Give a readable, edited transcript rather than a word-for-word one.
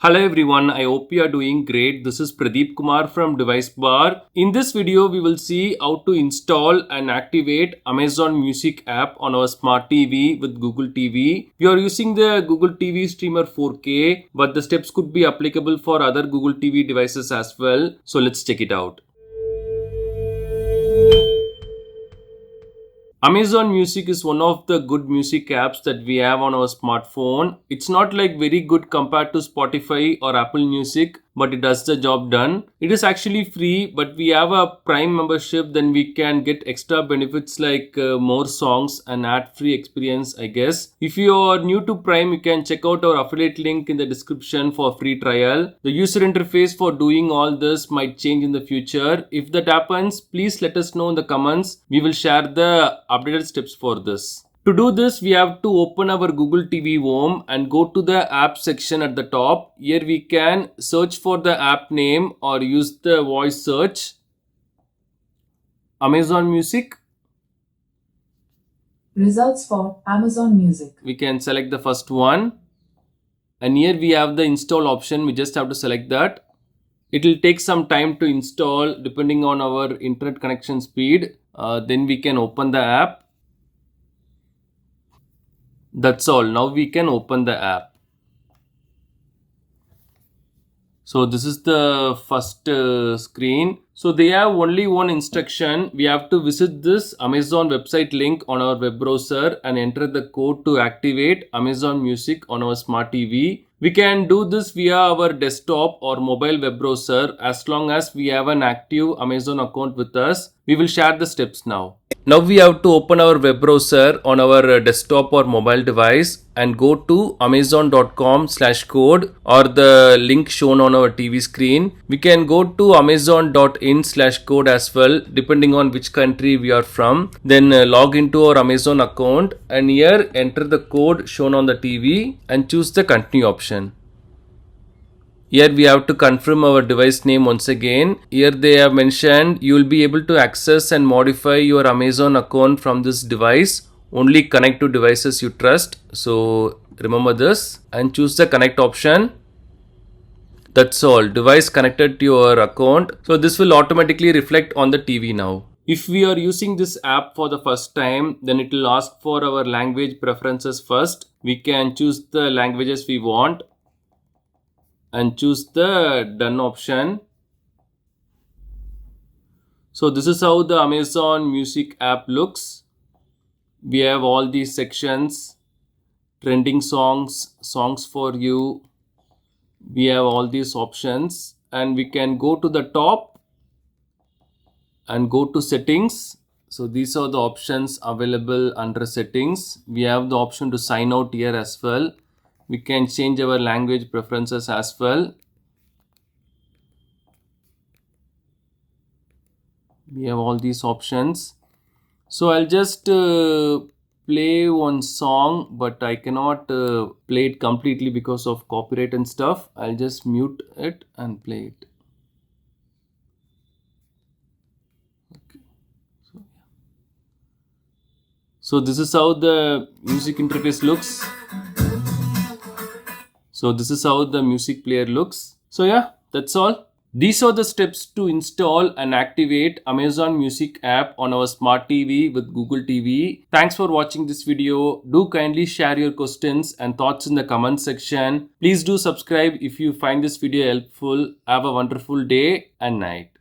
Hello everyone, I hope you are doing great. This is Pradeep Kumar from DeviceBAR. In this video, we will see how to install and activate Amazon Music app on our smart TV with Google TV. We are using the Google TV Streamer 4K, but the steps could be applicable for other Google TV devices as well. So let's check it out. Amazon Music is one of the good music apps that we have on our smartphone. It's not like very good compared to Spotify or Apple Music, but it does the job done. It is actually free, but we have a Prime membership, then we can get extra benefits like more songs and ad-free experience, I guess. If you are new to Prime, you can check out our affiliate link in the description for free trial. The user interface for doing all this might change in the future. If that happens, please let us know in the comments. We will share the updated steps for this. To do this, we have to open our Google TV Home and go to the app section at the top. Here we can search for the app name or use the voice search. Amazon Music. Results for Amazon Music. We can select the first one. And here we have the install option. We just have to select that. It will take some time to install depending on our internet connection speed. Then we can open the app. That's all. Now we can open the app. So this is the first screen. So they have only one instruction. We have to visit this Amazon website link on our web browser and enter the code to activate Amazon Music on our smart TV. We can do this via our desktop or mobile web browser as long as we have an active Amazon account with us. We will share the steps now. Now we have to open our web browser on our desktop or mobile device and go to amazon.com/code or the link shown on our TV screen. We can go to amazon.in/code as well depending on which country we are from. Then log into our Amazon account and here enter the code shown on the TV and choose the continue option. Here we have to confirm our device name once again. Here they have mentioned you will be able to access and modify your Amazon account from this device. Only connect to devices you trust. So remember this and choose the connect option. That's all. Device connected to your account. So this will automatically reflect on the TV now. If we are using this app for the first time, then it will ask for our language preferences first. We can choose the languages we want and choose the done option. So this is how the Amazon Music app looks. We have all these sections: trending songs, songs for you. We have all these options and we can go to the top and go to settings. So these are the options available under settings. We have the option to sign out here as well. We can change our language preferences as well. We have all these options. So I'll just play one song, but I cannot play it completely because of copyright and stuff. I'll just mute it and play it. Okay. So this is how the music interface looks. So this is how the music player looks. So yeah, that's all. These are the steps to install and activate Amazon Music app on our smart TV with Google TV. Thanks for watching this video. Do kindly share your questions and thoughts in the comment section. Please do subscribe if you find this video helpful. Have a wonderful day and night.